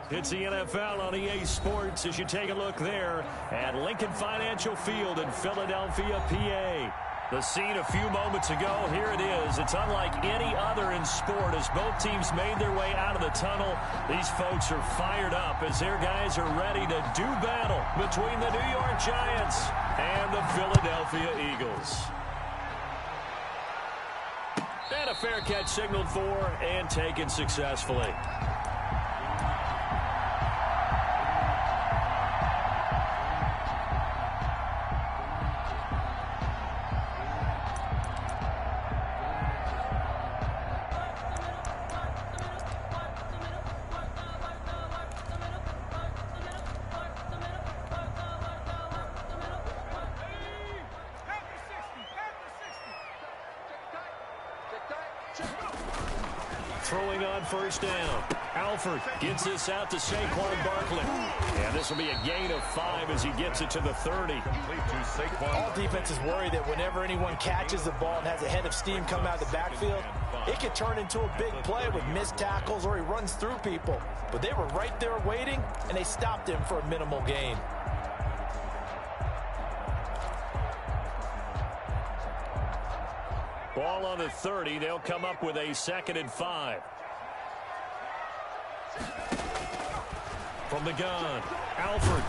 It's the NFL on EA Sports as you take a look there at Lincoln Financial Field in Philadelphia, PA. The scene a few moments ago, here it is. It's unlike any other in sport as both teams made their way out of the tunnel. These folks are fired up as their guys are ready to do battle between the New York Giants and the Philadelphia Eagles. And a fair catch signaled for and taken successfully. Throwing on first down. Alford gets this out to Saquon Barkley. And this will be a gain of 5 as he gets it to the 30. All defenses worry that whenever anyone catches the ball and has a head of steam come out of the backfield, it could turn into a big play with missed tackles or he runs through people. But they were right there waiting, and they stopped him for a minimal gain. Ball on the 30. They'll come up with a 2nd and 5. From the gun, Alford.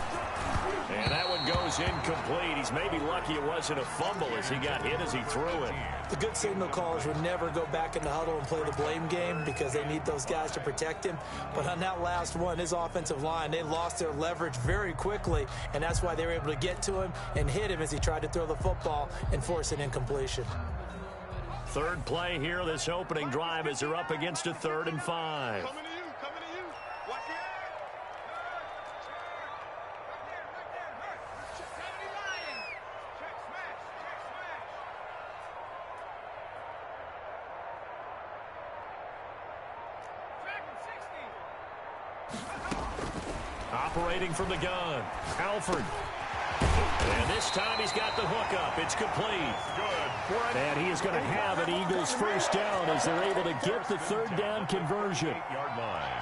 And that one goes incomplete. He's maybe lucky it wasn't a fumble as he got hit as he threw it. The good signal callers would never go back in the huddle and play the blame game because they need those guys to protect him. But on that last one, his offensive line, they lost their leverage very quickly, and that's why they were able to get to him and hit him as he tried to throw the football and force an incompletion. Third play here, this opening drive as they're up against a 3rd and 5. Coming to you. Watch the eye. Check, smash. Operating from the gun, Alford. And this time he's got the hook up. It's complete. Good. And he is going to have an Eagles first down as they're able to get the 3rd down conversion. 8-yard line.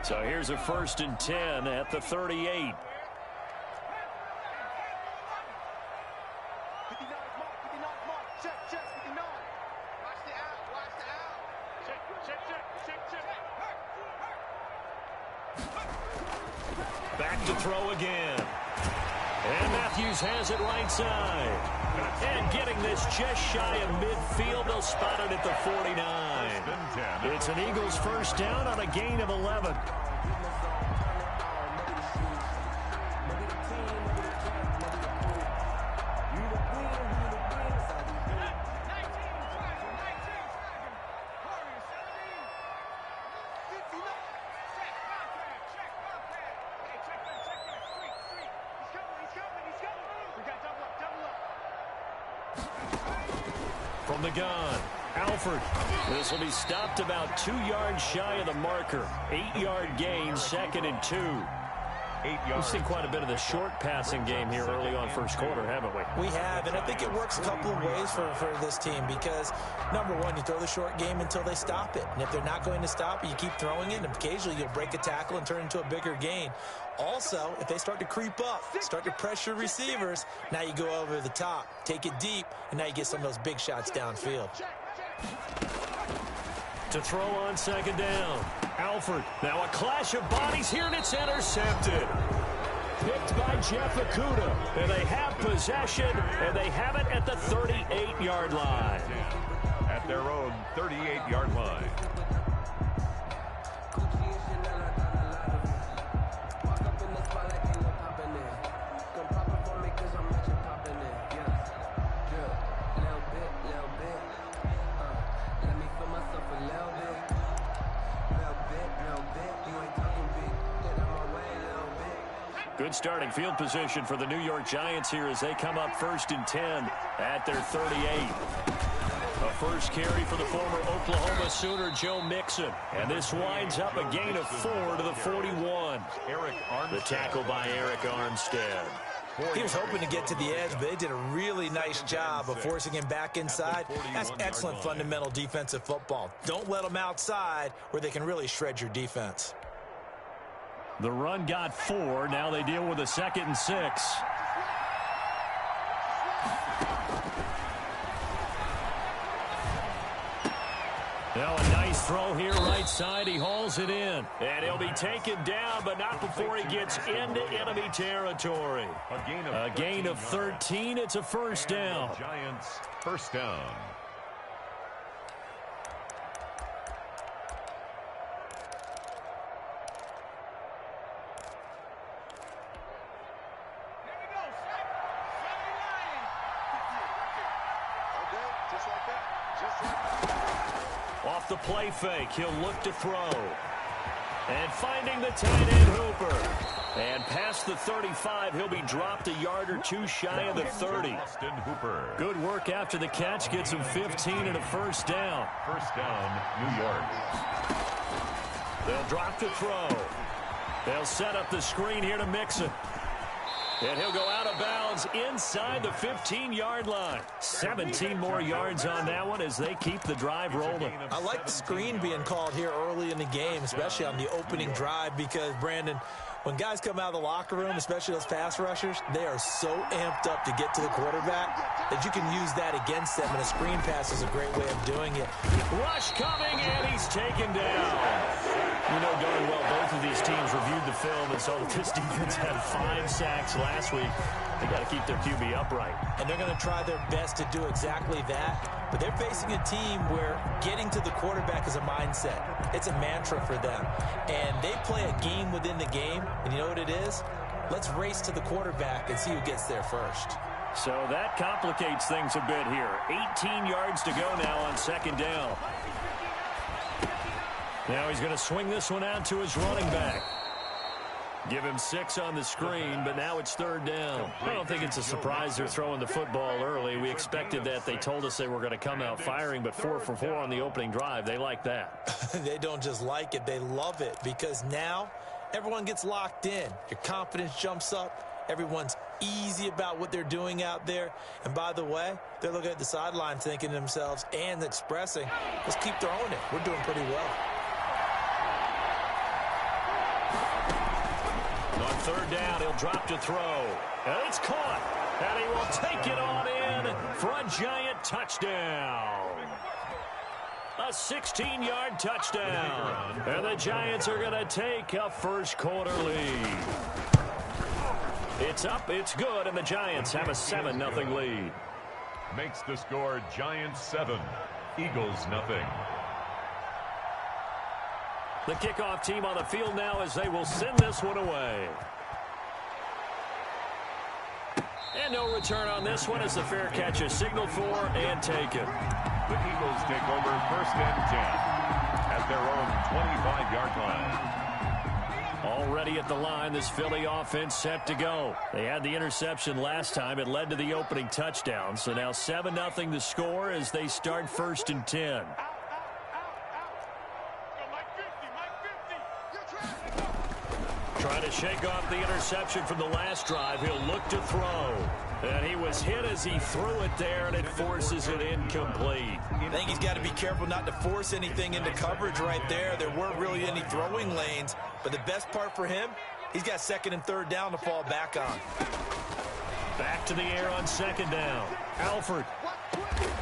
So here's a 1st and 10 at the 38. Back to throw again. And Matthews has it right side. And getting this just shy of midfield, they'll spot it at the 49. It's an Eagles first down on a gain of 11. From the gun, Alford. This will be stopped about 2 yards shy of the marker. 8-yard gain, 2nd and 2. 8 yards. We've seen quite a bit of the short passing game here early on first quarter, haven't we? We have, and I think it works a couple of ways for this team because, number one, you throw the short game until they stop it. And if they're not going to stop it, you keep throwing it, and occasionally you'll break a tackle and turn it into a bigger gain. Also, if they start to creep up, start to pressure receivers, now you go over the top, take it deep, and now you get some of those big shots downfield. To throw on 2nd down, Alford. Now a clash of bodies here, and it's intercepted. Picked by Jeff Okudah. And they have possession, and they have it at the 38-yard line. At their own 38-yard line. Good starting field position for the New York Giants here as they come up 1st and 10 at their 38. A first carry for the former Oklahoma Sooner, Joe Mixon. And this winds up a gain of 4 to the 41. The tackle by Eric Armstead. He was hoping to get to the edge, but they did a really nice job of forcing him back inside. That's excellent fundamental defensive football. Don't let them outside where they can really shred your defense. The run got 4. Now they deal with a 2nd and 6. Now a nice throw here right side. He hauls it in. And he'll be taken down, but not before he gets into enemy territory. A gain of 13. It's a first down. Giants first down. Off the play fake, he'll look to throw. And finding the tight end Hooper. And past the 35, he'll be dropped a yard or two shy of the 30. Austin Hooper. Good work after the catch, gets him 15 and a first down. First down, New York. They'll drop to throw. They'll set up the screen here to Mixon. And he'll go out of bounds inside the 15-yard line. 17 more yards on that one as they keep the drive rolling. I like the screen being called here early in the game, especially on the opening drive, because, Brandon, when guys come out of the locker room, especially those pass rushers, they are so amped up to get to the quarterback that you can use that against them, and a screen pass is a great way of doing it. Rush coming, and he's taken down. You know darn well both of these teams reviewed the film and saw that this defense had 5 sacks last week. They got to keep their QB upright. And they're going to try their best to do exactly that. But they're facing a team where getting to the quarterback is a mindset. It's a mantra for them. And they play a game within the game. And you know what it is? Let's race to the quarterback and see who gets there first. So that complicates things a bit here. 18 yards to go now on 2nd down. Now he's going to swing this one out to his running back. Give him 6 on the screen, but now it's 3rd down. I don't think it's a surprise they're throwing the football early. We expected that. They told us they were going to come out firing, but 4 for 4 on the opening drive. They like that. They don't just like it. They love it, because now everyone gets locked in. Your confidence jumps up. Everyone's easy about what they're doing out there. And by the way, they're looking at the sideline thinking to themselves and expressing, let's keep throwing it. We're doing pretty well. On 3rd down, he'll drop to throw. And it's caught. And he will take it on in for a Giant touchdown. A 16-yard touchdown. And the Giants are going to take a first quarter lead. It's up, it's good, and the Giants have a 7-0 lead. Makes the score Giants 7, Eagles nothing. The kickoff team on the field now as they will send this one away. And no return on this one as the fair catch is signaled for and taken. The Eagles take over 1st and 10 at their own 25-yard line. Already at the line, this Philly offense set to go. They had the interception last time. It led to the opening touchdown. So now 7-0 the score as they start 1st and 10. Trying to shake off the interception from the last drive. He'll look to throw. And he was hit as he threw it there, and it forces it incomplete. I think he's got to be careful not to force anything into coverage right there. There weren't really any throwing lanes. But the best part for him, he's got 2nd and 3rd down to fall back on. Back to the air on 2nd down. Alford.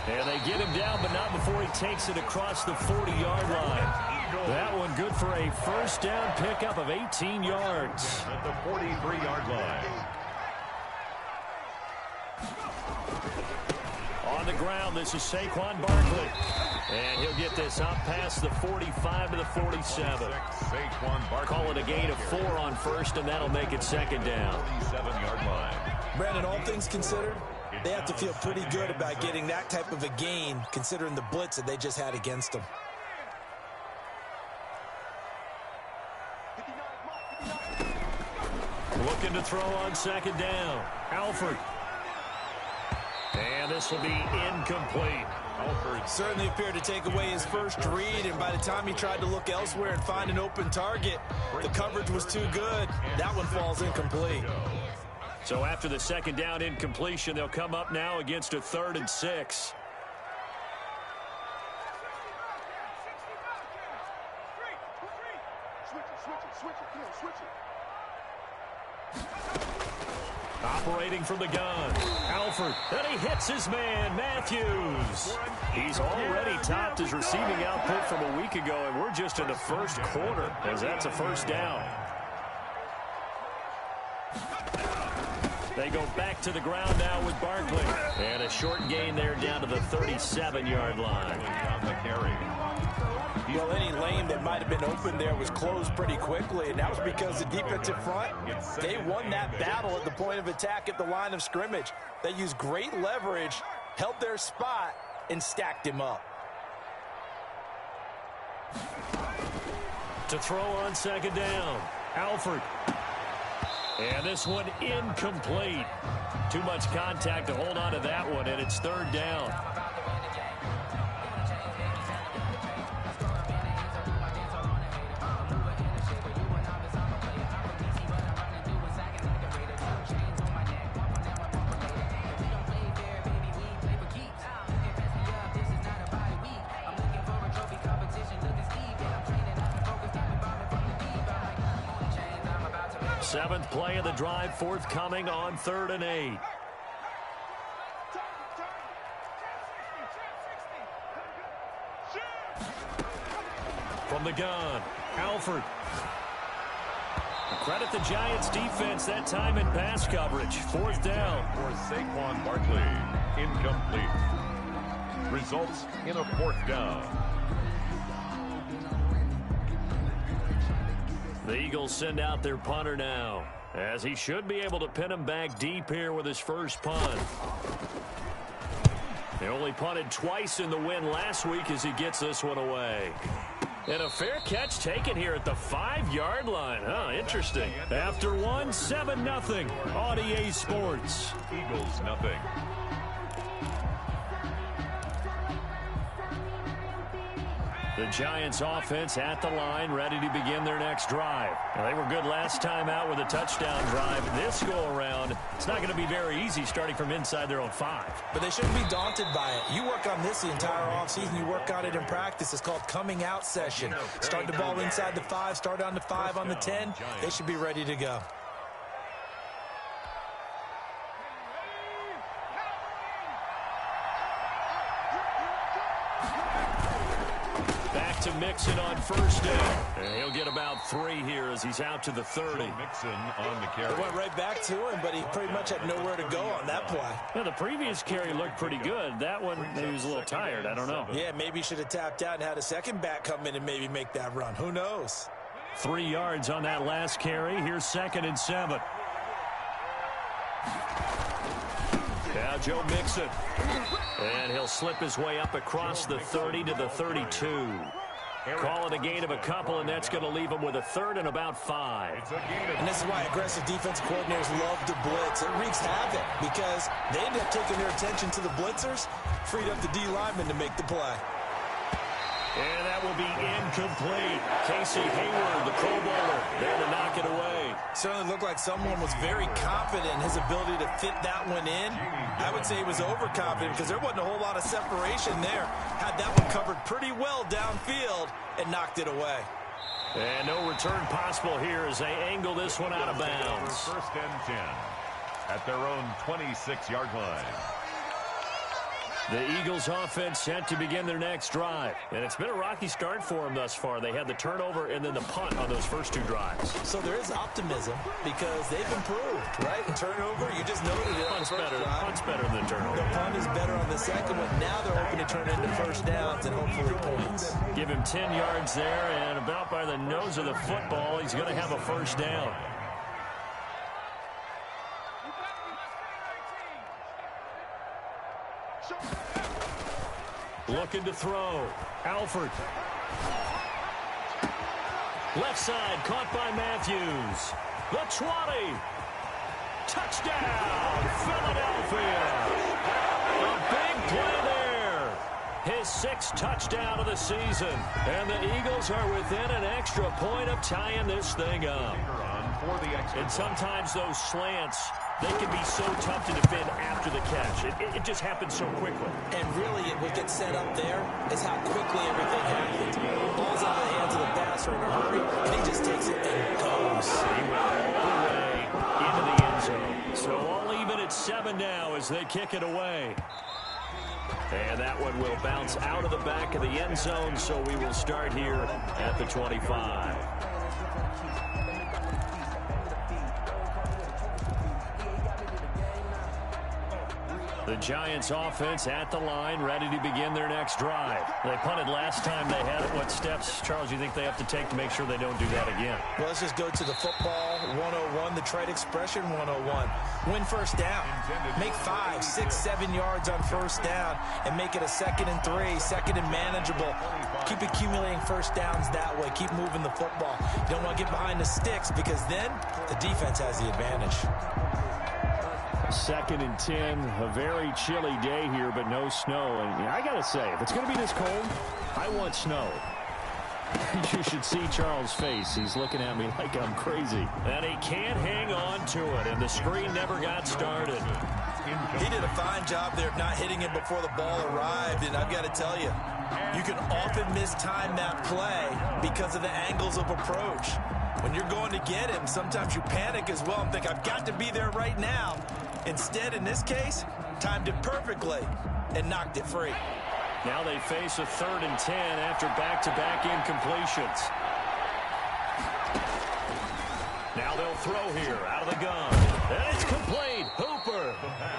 And they get him down, but not before he takes it across the 40-yard line. That one good for a first down pickup of 18 yards. At the 43-yard line. On the ground, this is Saquon Barkley. And he'll get this up past the 45 to the 47. Saquon Barkley. Call it a gain of 4 on 1st, and that'll make it 2nd down. 47-yard line. Brandon, all things considered, they have to feel pretty good about getting that type of a gain, considering the blitz that they just had against them. Looking to throw on 2nd down. Alford. And this will be incomplete. Certainly appeared to take away his first read, and by the time he tried to look elsewhere and find an open target, the coverage was too good. That one falls incomplete. So after the second down incompletion, they'll come up now against a 3rd and 6. Operating from the gun, Alford, and he hits his man, Matthews. He's already topped his receiving output from a week ago, and we're just in the first quarter, as that's a first down. They go back to the ground now with Barkley. And a short gain there down to the 37-yard line. On the carry. Well, any lane that might have been open there was closed pretty quickly, and that was because the defensive front, they won that battle at the point of attack at the line of scrimmage. They used great leverage, held their spot, and stacked him up. To throw on second down, Alford. And this one incomplete. Too much contact to hold on to that one, and it's 3rd down. Seventh play of the drive forthcoming on 3rd and 8. From the gun, Alford. Credit the Giants defense that time in pass coverage. 4th down. For Saquon Barkley, incomplete. Results in a 4th down. The Eagles send out their punter now, as he should be able to pin him back deep here with his first punt. They only punted twice in the win last week as he gets this one away. And a fair catch taken here at the 5-yard line. Interesting. After one, 7-0 on EA Sports. Eagles, nothing. The Giants offense at the line, ready to begin their next drive. Now, they were good last time out with a touchdown drive. This go-around, it's not going to be very easy starting from inside their own 5. But they shouldn't be daunted by it. You work on this the entire offseason. You work on it in practice. It's called coming out session. Start the ball inside the 5, start on the 5, on the 10. They should be ready to go. To Mixon on first down. And he'll get about 3 here as he's out to the 30. Mixon on the carry. It went right back to him, but he pretty much had nowhere to go on that play. Yeah, the previous carry looked pretty good. That one, maybe he was a little tired. I don't know. Yeah, maybe he should have tapped out and had a second back come in and maybe make that run. Who knows? 3 yards on that last carry. Here's 2nd and 7. Now Joe Mixon. And he'll slip his way up across the 30 to the 32. Call it a gain of a couple, and that's going to leave him with a 3rd and about 5. And this is why aggressive defensive coordinators love to blitz. It wreaks havoc because they end up taking their attention to the blitzers, freed up the D lineman to make the play. And that will be incomplete. Casey Hayward, the Pro Bowler, there to knock it away. Certainly looked like someone was very confident in his ability to fit that one in. I would say he was overconfident because there wasn't a whole lot of separation there. Had that one covered pretty well downfield and knocked it away. And no return possible here as they angle this one out of bounds. 1st and 10 at their own 26-yard line. The Eagles offense set to begin their next drive. And it's been a rocky start for them thus far. They had the turnover and then the punt on those first 2 drives. So there is optimism because they've improved, right? Turnover, you just noted it. Punt's better than turnover. The punt is better on the second one. Now they're hoping to turn into first downs and hopefully points. Give him 10 yards there, and about by the nose of the football, he's going to have a first down. Looking to throw. Alford. Left side, caught by Matthews. The 20. Touchdown, Philadelphia. A big play there. his 6th touchdown of the season. And the Eagles are within an extra point of tying this thing up. And sometimes those slants, they can be so tough to defend after the catch. It just happens so quickly. And really, what gets set up there is how quickly everything happens. Ball's out of the hands of the passer in a hurry, and he just takes it and goes. He went all the way into the end zone. So all even at 7 now as they kick it away. And that one will bounce out of the back of the end zone, so we will start here at the 25. The Giants offense at the line, ready to begin their next drive. They punted last time they had it. What steps, Charles, you think they have to take to make sure they don't do that again? Well, let's just go to the football 101, the trade expression 101. Win first down. Make 5, 6, 7 yards on first down and make it a 2nd and 3, 2nd and manageable. Keep accumulating first downs that way. Keep moving the football. You don't want to get behind the sticks because then the defense has the advantage. 2nd and 10, a very chilly day here, but no snow. And I got to say, if it's going to be this cold, I want snow. You should see Charles' face. He's looking at me like I'm crazy. And he can't hang on to it, and the screen never got started. He did a fine job there of not hitting it before the ball arrived, and I've got to tell you, you can often mistime that play because of the angles of approach. When you're going to get him, sometimes you panic as well and think, I've got to be there right now. Instead, in this case, timed it perfectly and knocked it free. Now they face a 3rd and 10 after back-to-back incompletions. Now they'll throw here out of the gun. And it's complete. Hooper.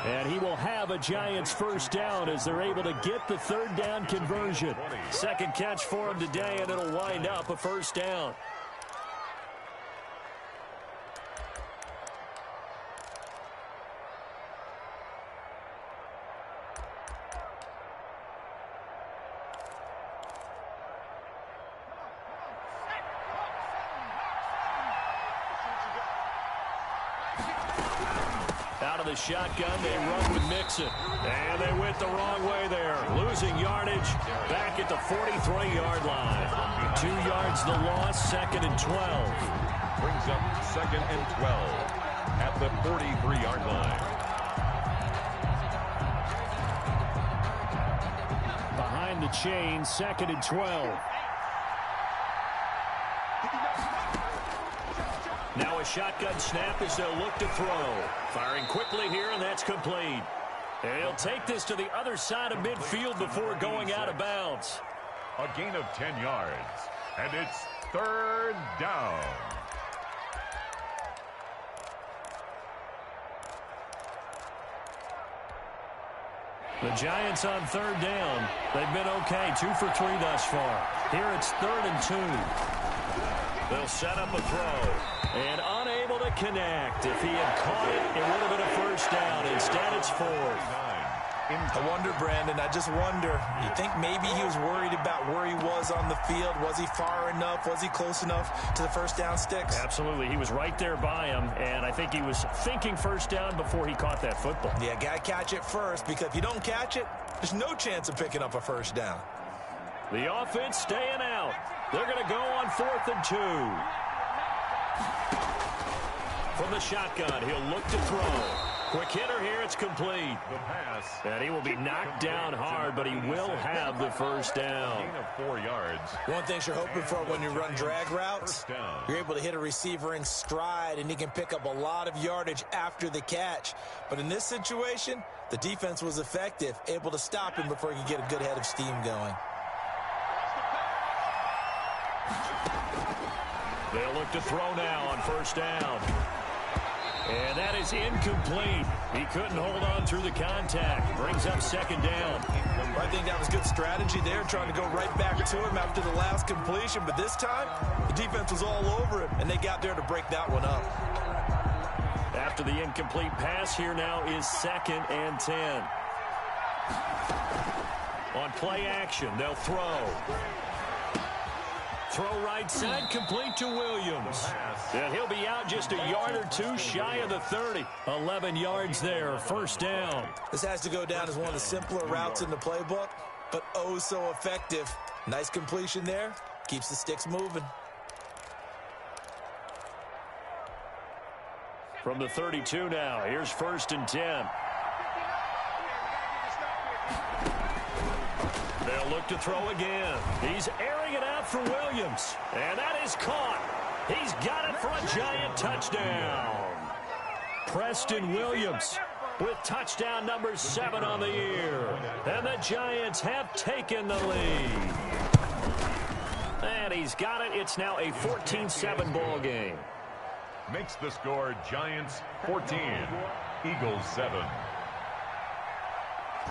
And he will have a Giants first down as they're able to get the 3rd down conversion. 2nd catch for him today, and it'll wind up a first down. Out of the shotgun, they run with Mixon. And they went the wrong way there. Losing yardage back at the 43-yard line. 2 yards the loss, 2nd and 12. Brings up 2nd and 12 at the 43-yard line. Behind the chain, 2nd and 12. Now a shotgun snap as they'll look to throw. Firing quickly here, and that's complete. And he'll take this to the other side of midfield before going out of bounds. A gain of 10 yards, and it's 3rd down. The Giants on 3rd down. They've been okay, 2 for 3 thus far. Here it's 3rd and 2. They'll set up a throw. And unable to connect. If he had caught it, it would have been a first down. Instead, it's 4th. I wonder, Brandon, I just wonder, you think maybe he was worried about where he was on the field? Was he far enough? Was he close enough to the first down sticks? Absolutely. He was right there by him, and I think he was thinking first down before he caught that football. Yeah, got to catch it first, because if you don't catch it, there's no chance of picking up a first down. The offense staying out. They're going to go on 4th and 2. From the shotgun, he'll look to throw. Quick hitter here, it's complete. The pass. And he will be knocked down hard, but he will have the first down. Gain of 4 yards. One thing you're hoping for when you run drag routes, you're able to hit a receiver in stride, and he can pick up a lot of yardage after the catch. But in this situation, the defense was effective, able to stop him before he could get a good head of steam going. They'll look to throw now on first down. And that is incomplete. He couldn't hold on through the contact. Brings up 2nd down. I think that was good strategy there, trying to go right back to him after the last completion. But this time, the defense was all over him, and they got there to break that one up. After the incomplete pass, here now is 2nd and 10. On play action, they'll throw. Throw right side, complete to Williams. And he'll be out just a yard or 2 shy of the 30. 11 yards there, first down. This has to go down as one of the simpler routes in the playbook, but oh so effective. Nice completion there. Keeps the sticks moving. From the 32 now, here's 1st and 10. They'll look to throw again. He's airing it out for Williams. And that is caught. He's got it for a giant touchdown. Preston Williams with touchdown number 7 on the year. And the Giants have taken the lead. And he's got it. It's now a 14-7 ball game. Makes the score Giants 14, Eagles 7.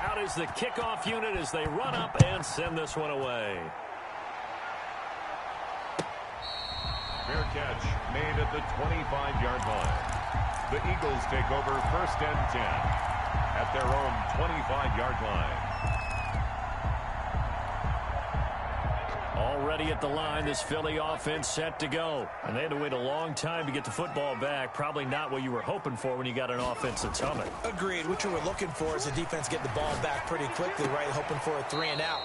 Out is the kickoff unit as they run up and send this one away. Fair catch made at the 25-yard line. The Eagles take over 1st and 10 at their own 25-yard line. Already at the line, this Philly offense set to go. And they had to wait a long time to get the football back. Probably not what you were hoping for when you got an offense that's humming. Agreed. What you were looking for is the defense get the ball back pretty quickly, right? Hoping for a 3 and out.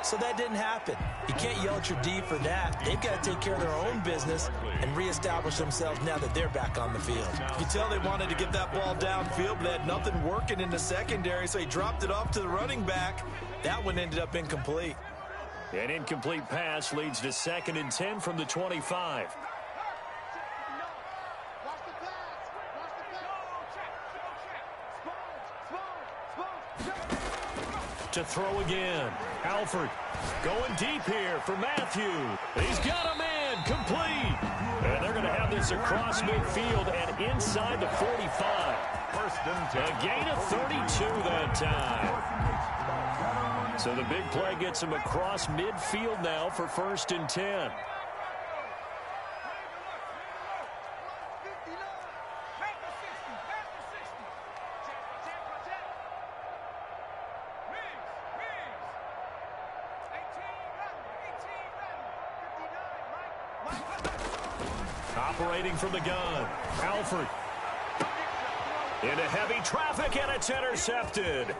So that didn't happen. You can't yell at your D for that. They've got to take care of their own business and reestablish themselves now that they're back on the field. You can tell they wanted to get that ball downfield, but they had nothing working in the secondary, so he dropped it off to the running back. That one ended up incomplete. An incomplete pass leads to 2nd and 10 from the 25. To throw again. Alford going deep here for Matthew. He's got a man complete. And they're going to have this across midfield and inside the 45. 1st and 10. A gain of 32 that time. So the big play gets him across midfield now for 1st and 10. Operating from the gun, Alford. Into heavy traffic, and it's intercepted.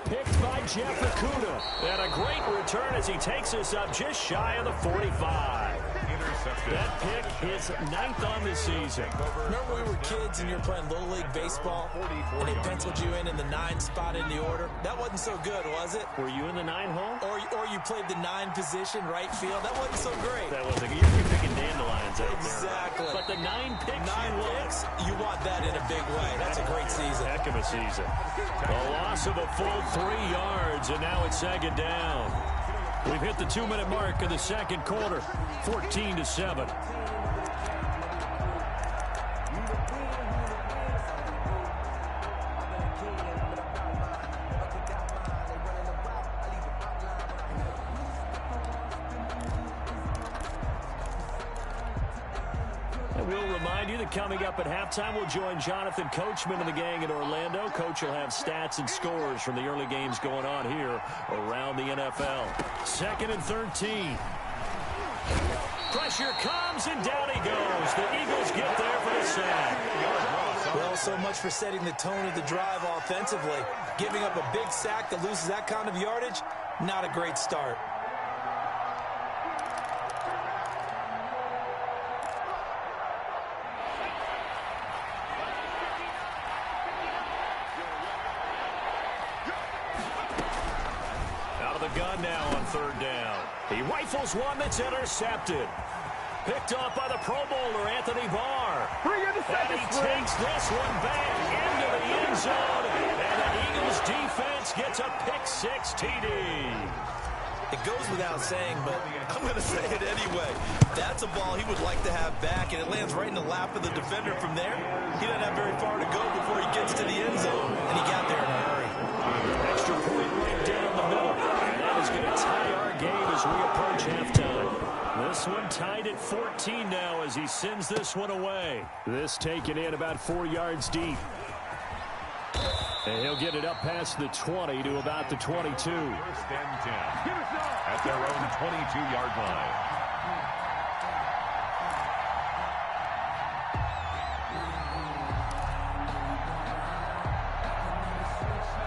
Picked by Jeff Okudah. And a great return as he takes us up just shy of the 45. Intercepted. That pick is 9th on the season. Remember we were kids and you were playing Little League Baseball and they penciled you in the 9 spot in the order? That wasn't so good, was it? Were you in the 9 hole? Or you played the 9 position, right field? That wasn't so great. That wasn't good. You're picking dandelions out there. Exactly. But the 9 picks 9 picks, you want that in a big way. That's a great season. Heck of a season. A loss of a full 3 yards, and now it's 2nd down. We've hit the 2-minute mark of the 2nd quarter, 14-7. We'll remind you that coming up at halftime, we'll join Jonathan Coachman and the gang in Orlando. Coach will have stats and scores from the early games going on here around the NFL. 2nd and 13. Pressure comes, and down he goes. The Eagles get there for the sack. Well, so much for setting the tone of the drive offensively. Giving up a big sack that loses that kind of yardage, not a great start. Gun now on 3rd down. He rifles one that's intercepted. Picked off by the Pro Bowler, Anthony Barr. And he takes this one back into the end zone. And the Eagles defense gets a pick-6 TD. It goes without saying, but I'm going to say it anyway. That's a ball he would like to have back, and it lands right in the lap of the defender from there. He doesn't have very far to go before he gets to the end zone, and he got there in a hurry. Extra point right down the middle. Is going to tie our game as we approach halftime. This one tied at 14 now as he sends this one away. This taken in about 4 yards deep. And he'll get it up past the 20 to about the 22. 1st and 10 at their own 22-yard line.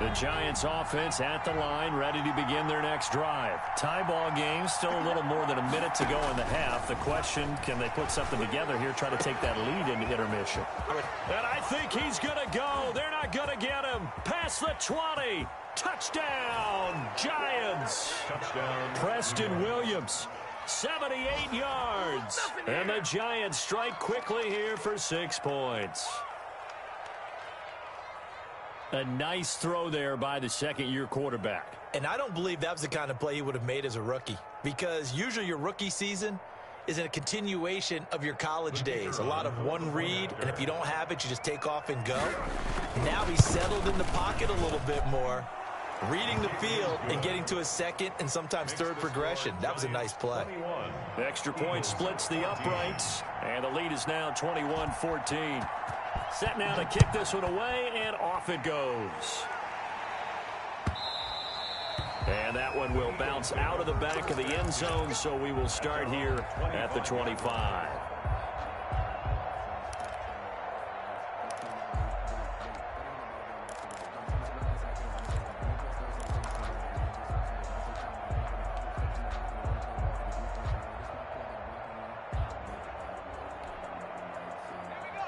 The Giants offense at the line, ready to begin their next drive. Tie ball game, still a little more than a minute to go in the half. The question, can they put something together here, try to take that lead into intermission? And I think he's going to go. They're not going to get him. Past the 20. Touchdown, Giants. Touchdown. Preston Williams, 78 yards. And the Giants strike quickly here for 6 points. A nice throw there by the second-year quarterback. And I don't believe that was the kind of play he would have made as a rookie, because usually your rookie season is a continuation of your college days. A lot of one read, and if you don't have it, you just take off and go. Now he's settled in the pocket a little bit more, reading the field and getting to his second and sometimes third progression. That was a nice play. The extra point splits the uprights, and the lead is now 21-14. Set now to kick this one away, and off it goes. And that one will bounce out of the back of the end zone, so we will start here at the 25.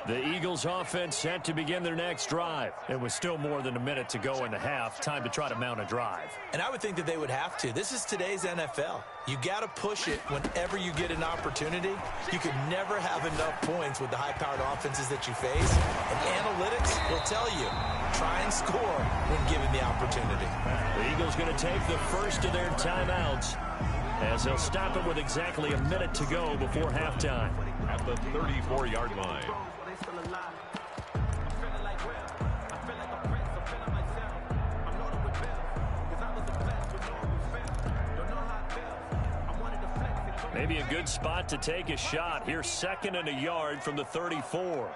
The Eagles offense set to begin their next drive. It was still more than a minute to go in the half. Time to try to mount a drive. And I would think that they would have to. This is today's NFL. You got to push it whenever you get an opportunity. You can never have enough points with the high-powered offenses that you face. And analytics will tell you, try and score when given the opportunity. The Eagles going to take the first of their timeouts as they'll stop it with exactly a minute to go before halftime. At the 34-yard line. Maybe a good spot to take a shot. Here's 2nd and a yard from the 34.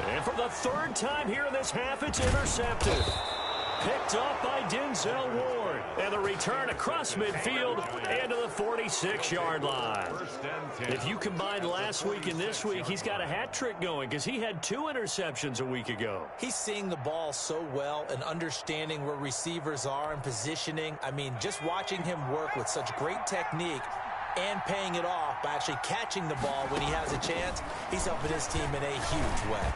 And for the 3rd time here in this half, it's intercepted. Picked up by Denzel Ward. And the return across midfield into the 46-yard line. If you combine last week and this week, he's got a hat trick going because he had 2 interceptions a week ago. He's seeing the ball so well and understanding where receivers are and positioning. I mean, just watching him work with such great technique and paying it off by actually catching the ball when he has a chance, he's helping his team in a huge way.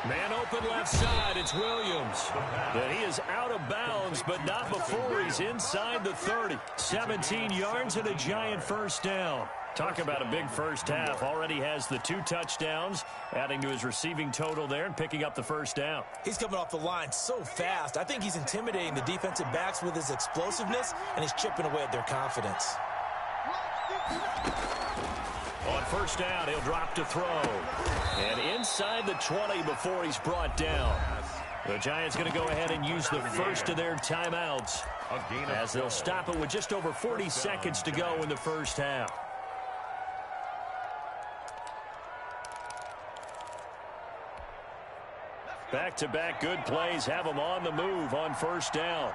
Man open left side, it's Williams. And he is out of bounds, but not before he's inside the 30. 17 yards and a Giant first down. Talk about a big first half. Already has the 2 touchdowns, adding to his receiving total there and picking up the first down. He's coming off the line so fast. I think he's intimidating the defensive backs with his explosiveness, and he's chipping away at their confidence. On first down, he'll drop to throw. And inside the 20 before he's brought down. The Giants going to go ahead and use the first of their timeouts as they'll stop it with just over 40 seconds to go in the first half. Back-to-back good plays have them on the move on first down.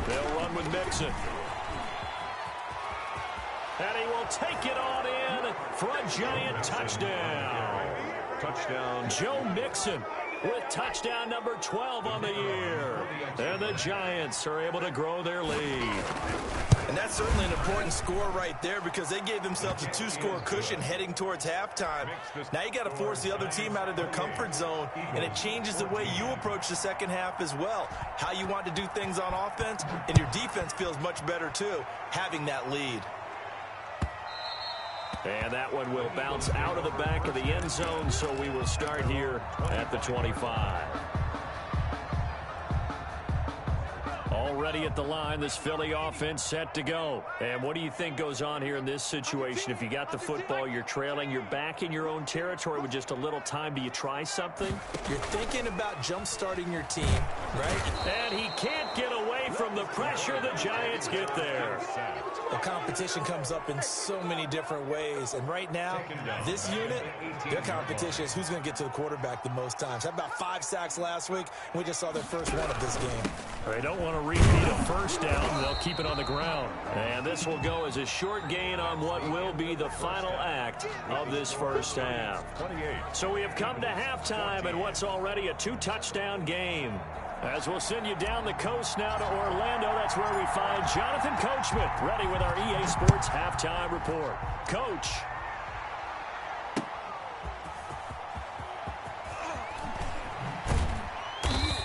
They'll run with Mixon. And he will take it on in for a Giant touchdown. Touchdown. Joe Mixon with touchdown number 12 on the year. And the Giants are able to grow their lead. And that's certainly an important score right there because they gave themselves a 2-score cushion heading towards halftime. Now you got to force the other team out of their comfort zone, and it changes the way you approach the second half as well. How you want to do things on offense, and your defense feels much better too, having that lead. And that one will bounce out of the back of the end zone, so we will start here at the 25. Already at the line, this Philly offense set to go. And what do you think goes on here in this situation? If you got the football, you're trailing, you're back in your own territory with just a little time. Do you try something? You're thinking about jump-starting your team, right? And he can't get away from the pressure the Giants get there. The competition comes up in so many different ways. And right now, this unit, their competition is who's going to get to the quarterback the most times. Had about 5 sacks last week. We just saw their first one of this game. They don't want to repeat a first down. They'll keep it on the ground. And this will go as a short gain on what will be the final act of this first half. So we have come to halftime in what's already a 2-touchdown game. As we'll send you down the coast now to Orlando, that's where we find Jonathan Coachman, ready with our EA Sports Halftime Report. Coach.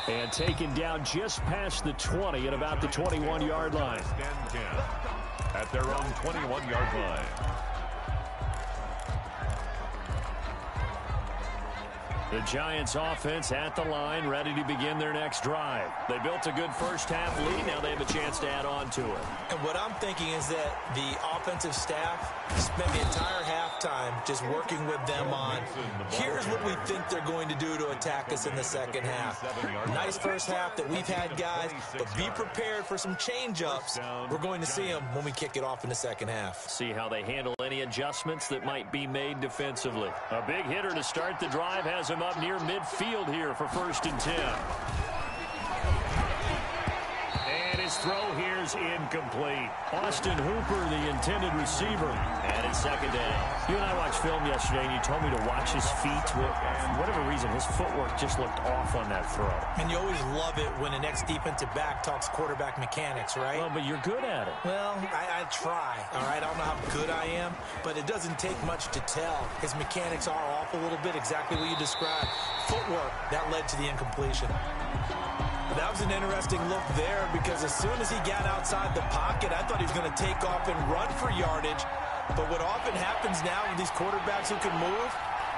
And taken down just past the 20 at about the 21-yard line. At their own 21-yard line. The Giants offense at the line, ready to begin their next drive. They built a good first half lead. Now they have a chance to add on to it. And what I'm thinking is that the offensive staff spent the entire halftime just working with them on, here's what we think they're going to do to attack us in the second half. Nice first half that we've had, guys, but be prepared for some change-ups. We're going to see them when we kick it off in the second half. See how they handle any adjustments that might be made defensively. A big hitter to start the drive has him up near midfield here for 1st and 10. And his throw here is incomplete. Austin Hooper, the intended receiver. And it's 2nd down. You and I watched film yesterday, and you told me to watch his feet. For whatever reason, his footwork just looked off on that throw. And you always love it when the next defensive back talks quarterback mechanics, right? Well, but you're good at it. Well, I try, all right? I don't know how good I am, but it doesn't take much to tell. His mechanics are off a little bit, exactly what you described. Footwork, that led to the incompletion. But that was an interesting look there because as soon as he got outside the pocket, I thought he was going to take off and run for yardage. But what often happens now with these quarterbacks who can move,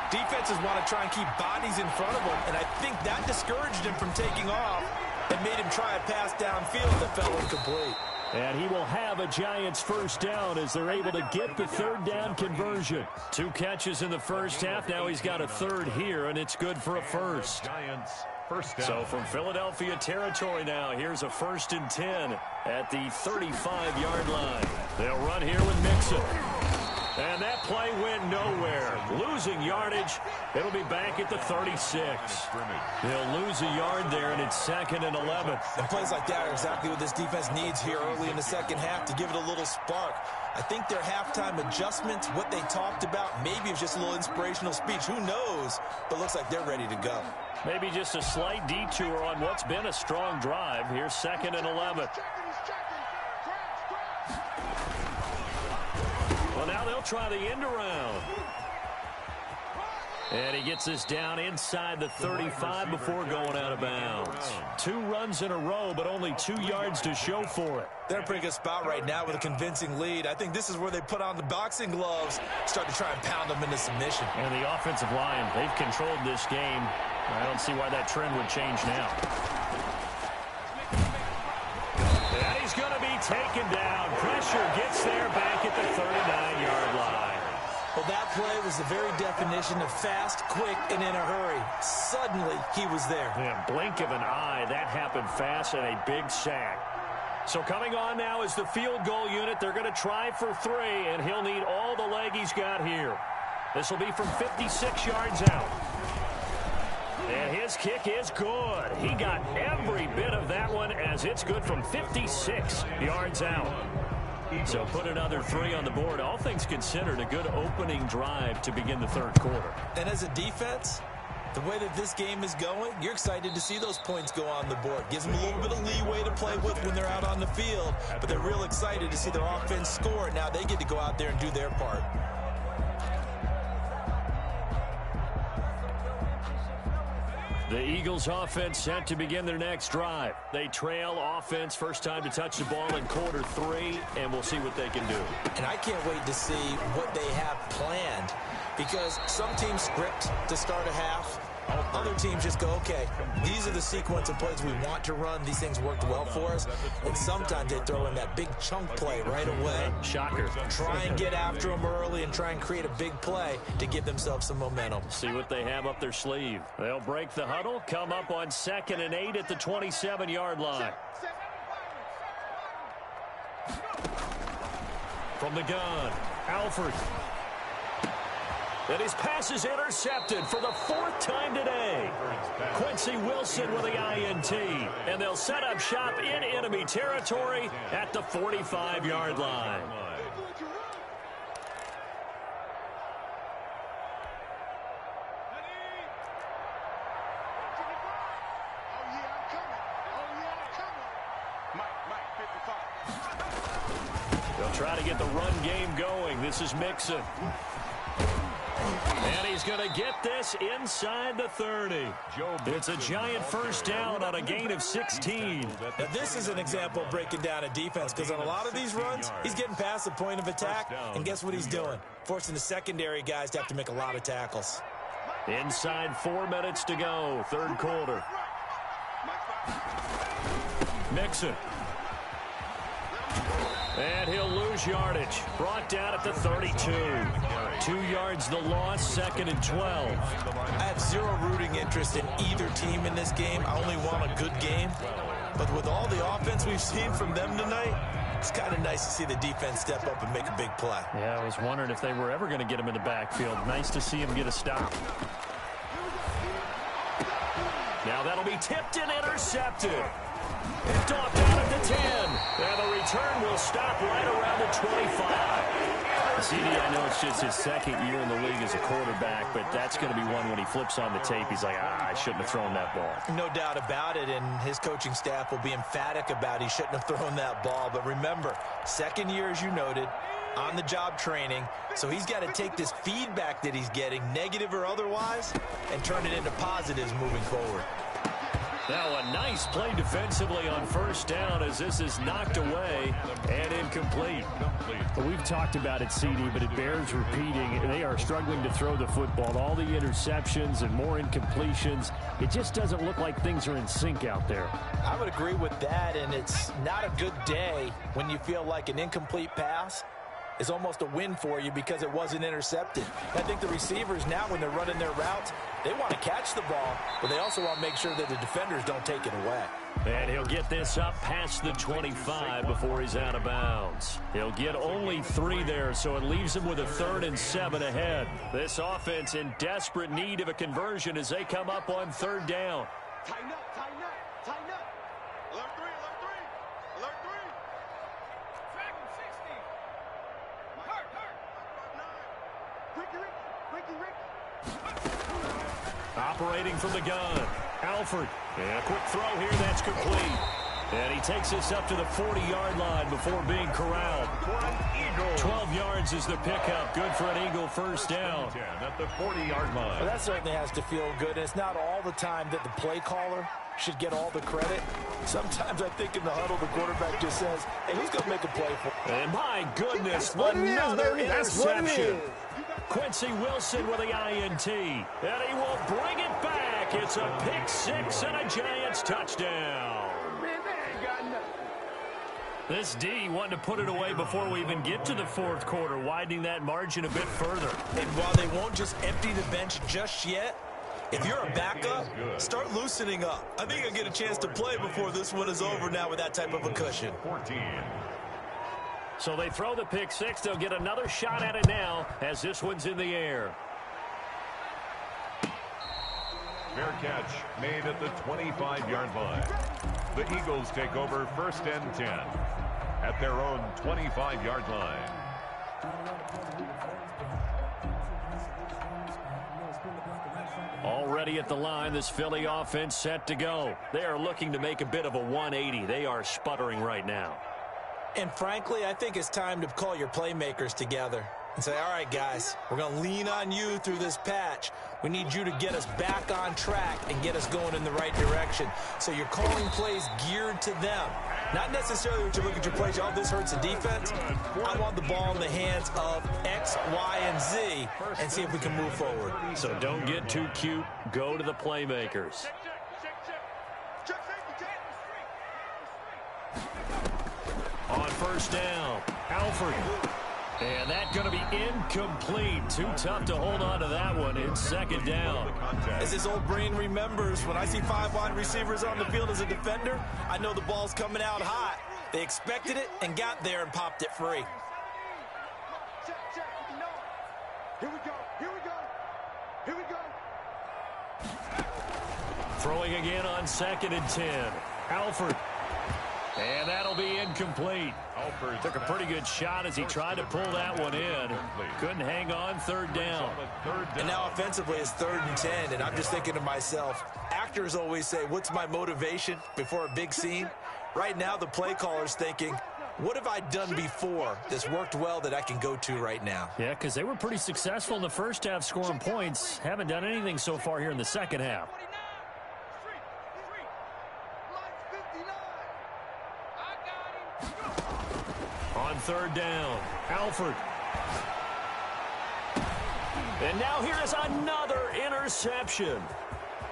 defenses want to try and keep bodies in front of them, and I think that discouraged him from taking off and made him try a pass downfield that fell incomplete. And he will have a Giants first down as they're able to get the 3rd down conversion. 2 catches in the first half. Now he's got a 3rd here, and it's good for a first. Giants first down. So from Philadelphia territory now, here's a 1st and 10 at the 35-yard line. They'll run here with Mixon. And that play went nowhere. Losing yardage. It'll be back at the 36. They'll lose a yard there, and it's 2nd and 11. And plays like that are exactly what this defense needs here early in the second half to give it a little spark. I think their halftime adjustments, what they talked about, maybe it's just a little inspirational speech. Who knows? But looks like they're ready to go. Maybe just a slight detour on what's been a strong drive. Here's 2nd and 11. Well, now they'll try the end around. And he gets this down inside the 35 before going out of bounds. 2 runs in a row, but only 2 yards to show for it. They're in a pretty good spot right now with a convincing lead. I think this is where they put on the boxing gloves, start to try and pound them into submission. And the offensive line, they've controlled this game. I don't see why that trend would change now. And he's going to be taken down. Pressure gets there back at the 39-yard line. Well, that play was the very definition of fast, quick, and in a hurry. Suddenly, he was there. Yeah, blink of an eye, that happened fast, and a big sack. So coming on now is the field goal unit. They're going to try for 3, and he'll need all the leg he's got here. This will be from 56 yards out. And his kick is good. He got every bit of that one as it's good from 56 yards out. So put another 3 on the board. All things considered, a good opening drive to begin the 3rd quarter. And as a defense, the way that this game is going, you're excited to see those points go on the board. Gives them a little bit of leeway to play with when they're out on the field. But they're real excited to see their offense score. Now they get to go out there and do their part. The Eagles offense set to begin their next drive. They trail offense, first time to touch the ball in quarter 3, and we'll see what they can do. And I can't wait to see what they have planned, because some teams script to start a half. Other teams just go, okay, these are the sequence of plays we want to run. These things worked well for us. And sometimes they throw in that big chunk play right away. Shocker. Try and get after them early and try and create a big play to give themselves some momentum. See what they have up their sleeve. They'll break the huddle, come up on 2nd and 8 at the 27-yard line. From the gun, Alford. And his pass is intercepted for the 4th time today. Quincy Wilson with the INT. And they'll set up shop in enemy territory at the 45-yard line. They'll try to get the run game going. This is Mixon. And he's going to get this inside the 30. It's a giant first down on a gain of 16. Now, this is an example of breaking down a defense, because on a lot of these runs, he's getting past the point of attack, and guess what he's doing? Forcing the secondary guys to have to make a lot of tackles. Inside 4 minutes to go, 3rd quarter. Mixon. And he'll lose yardage. Brought down at the 32. 2 yards the loss, 2nd and 12. I have zero rooting interest in either team in this game. I only want a good game. But with all the offense we've seen from them tonight, it's kind of nice to see the defense step up and make a big play. Yeah, I was wondering if they were ever going to get him in the backfield. Nice to see him get a stop. Now that'll be tipped and intercepted. Picked off down at the 10. And the return will stop right around the 25. CD, I know it's just his 2nd year in the league as a quarterback, but that's going to be one when he flips on the tape, he's like, I shouldn't have thrown that ball. No doubt about it, and his coaching staff will be emphatic about he shouldn't have thrown that ball. But remember, 2nd year, as you noted, on-the-job training, so he's got to take this feedback that he's getting, negative or otherwise, and turn it into positives moving forward. Now a nice play defensively on 1st down as this is knocked away and incomplete. Well, we've talked about it, CD, but it bears repeating. They are struggling to throw the football. All the interceptions and more incompletions. It just doesn't look like things are in sync out there. I would agree with that, and it's not a good day when you feel like an incomplete pass is almost a win for you because it wasn't intercepted. I think the receivers now, when they're running their routes, they want to catch the ball, but they also want to make sure that the defenders don't take it away. And he'll get this up past the 25 before he's out of bounds. He'll get only 3 there, so it leaves him with a 3rd and 7 ahead. This offense in desperate need of a conversion as they come up on 3rd down. Tighten up, tighten up, tighten up. Alert 3, alert 3, alert 3. Track him, 60. Hurt. Ricky. Operating from the gun, Alford. And a quick throw here, that's complete. And he takes this up to the 40-yard line before being corralled. 12 yards is the pickup. Good for an Eagle first down. At the 40-yard line. Well, that certainly has to feel good. It's not all the time that the play caller should get all the credit. Sometimes I think in the huddle, the quarterback just says, hey, who's going to make a play for? And my goodness, another interception. Quincy Wilson with the INT. And he will bring it back. It's a pick 6 and a Giants touchdown. This D wanted to put it away before we even get to the 4th quarter, widening that margin a bit further. And while they won't just empty the bench just yet, if you're a backup, start loosening up. I think you'll get a chance to play before this one is over now with that type of a cushion. 14. So they throw the pick 6. They'll get another shot at it now as this one's in the air. Fair catch made at the 25-yard line. The Eagles take over 1st and 10 at their own 25-yard line. Already at the line, this Philly offense set to go. They are looking to make a bit of a 180. They are sputtering right now. And frankly, I think it's time to call your playmakers together and say, all right, guys, we're going to lean on you through this patch. We need you to get us back on track and get us going in the right direction. So you're calling plays geared to them. Not necessarily when you look at your plays, oh, this hurts the defense. I want the ball in the hands of X, Y, and Z and see if we can move forward. So don't get too cute. Go to the playmakers. On 1st down, Alford. And that's going to be incomplete. Too tough to hold on to that one. It's 2nd down. As his old brain remembers, when I see 5 wide receivers on the field as a defender, I know the ball's coming out hot. They expected it and got there and popped it free. Check. No. Here we go. Throwing again on 2nd and 10. Alford. And that'll be incomplete. Alford took a pretty good shot as he tried to pull that one in. Couldn't hang on, 3rd down. And now offensively it's 3rd and 10, and I'm just thinking to myself, actors always say, what's my motivation before a big scene? Right now the play caller's thinking, what have I done before that's worked well that I can go to right now? Yeah, because they were pretty successful in the first half scoring points. Haven't done anything so far here in the second half. On 3rd down, Alford. And now here is another interception.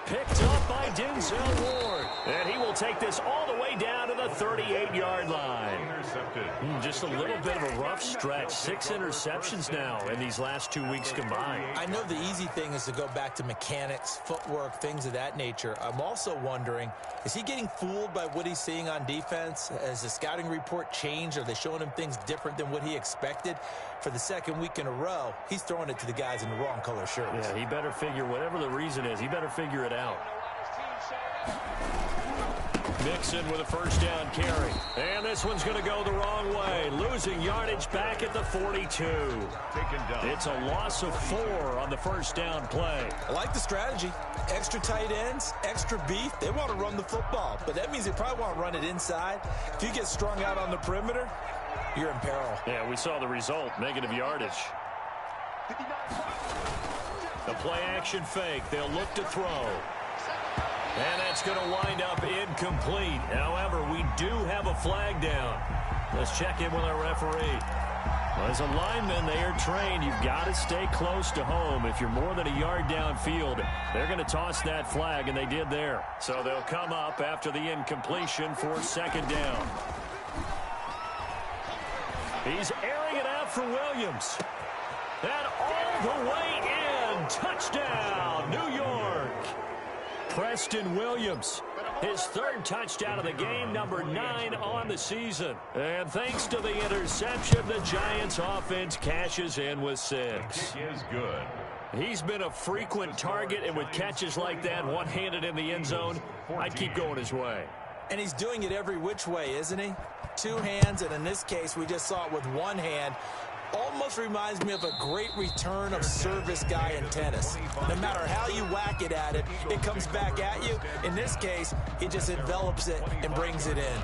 Picked up by Denzel Ward. And he will take this all the way down to the 38-yard line. Intercepted. Just a little bit of a rough stretch. 6 interceptions now in these last 2 weeks combined. I know the easy thing is to go back to mechanics, footwork, things of that nature. I'm also wondering, is he getting fooled by what he's seeing on defense? Has the scouting report changed? Are they showing him things different than what he expected? For the 2nd week in a row, he's throwing it to the guys in the wrong color shirts. Yeah, he better figure, whatever the reason is, he better figure it out. Mixon with a 1st down carry. And this one's going to go the wrong way. Losing yardage back at the 42. Taken down. It's a loss of 4 on the 1st down play. I like the strategy. Extra tight ends, extra beef. They want to run the football, but that means they probably want to run it inside. If you get strung out on the perimeter, you're in peril. Yeah, we saw the result. Negative yardage. The play action fake. They'll look to throw. And that's going to wind up incomplete. However, we do have a flag down. Let's check in with our referee. Well, as a lineman, they are trained. You've got to stay close to home. If you're more than a yard downfield, they're going to toss that flag, and they did there. So they'll come up after the incompletion for 2nd down. He's airing it out for Williams. And all the way in. Touchdown, New York. Preston Williams, his 3rd touchdown of the game, number 9 on the season. And thanks to the interception, the Giants offense cashes in with 6. He is good. He's been a frequent target, and with catches like that, one-handed in the end zone, I'd keep going his way. And he's doing it every which way, isn't he? 2 hands, and in this case, we just saw it with 1 hand. Almost reminds me of a great return of service guy in tennis. No matter how you whack it at it, it comes back at you. In this case, he just envelops it and brings it in.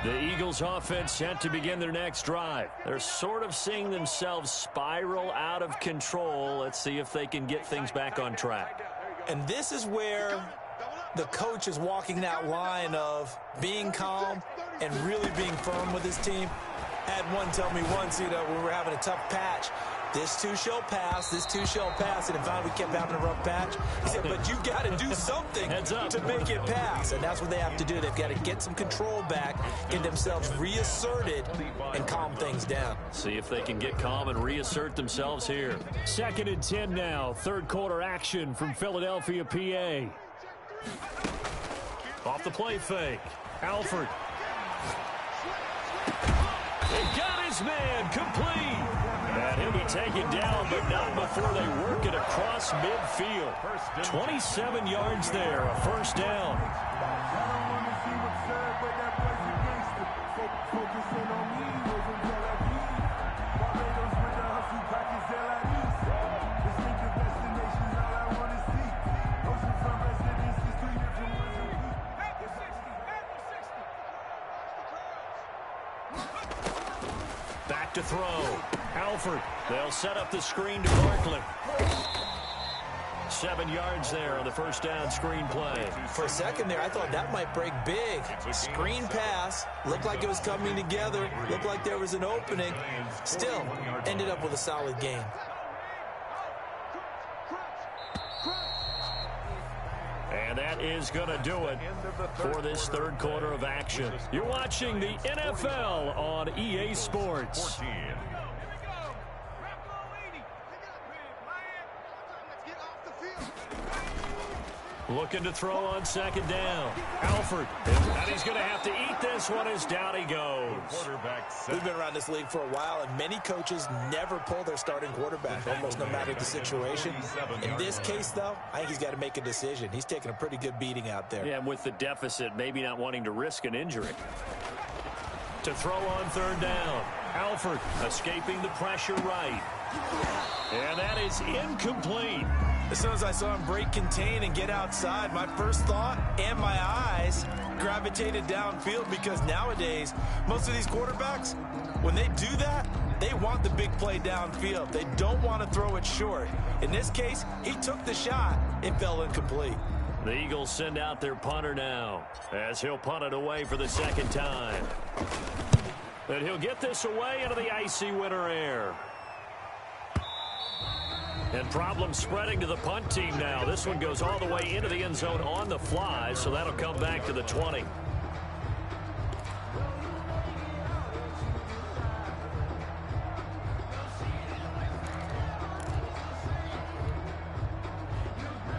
The Eagles offense set to begin their next drive. They're sort of seeing themselves spiral out of control. Let's see if they can get things back on track. And this is where the coach is walking that line of being calm and really being firm with his team. I had one tell me once, when we were having a tough patch, this too shall pass, this too shall pass, and finally we kept having a rough patch. He said, but you got to do something to make it pass, and that's what they have to do. They've got to get some control back, get themselves reasserted, and calm things down. See if they can get calm and reassert themselves here. 2nd and 10 now, 3rd quarter action from Philadelphia, PA. Off the play fake, Alford. They got his man complete. And he'll be taken down, but not before they work it across midfield. 27 yards there, a 1st down. Back to throw. Alford. They'll set up the screen to Barkley. 7 yards there on the 1st down screen play. For a second there, I thought that might break big. Screen pass. Looked like it was coming together. Looked like there was an opening. Still, ended up with a solid game. And that is going to do it for this 3rd quarter of action. You're watching the NFL on EA Sports. Looking to throw on second down. Alford. And he's going to have to eat this one as down he goes. We've been around this league for a while, and many coaches never pull their starting quarterback, almost no matter the situation. In this case, though, I think he's got to make a decision. He's taking a pretty good beating out there. Yeah, and with the deficit, maybe not wanting to risk an injury. To throw on third down. Alford escaping the pressure right. And that is incomplete. As soon as I saw him break contain and get outside, my first thought and my eyes gravitated downfield, because nowadays, most of these quarterbacks, when they do that, they want the big play downfield. They don't want to throw it short. In this case, he took the shot. It fell incomplete. The Eagles send out their punter now, as he'll punt it away for the second time. And he'll get this away into the icy winter air. And problems spreading to the punt team now. This one goes all the way into the end zone on the fly, so that'll come back to the 20.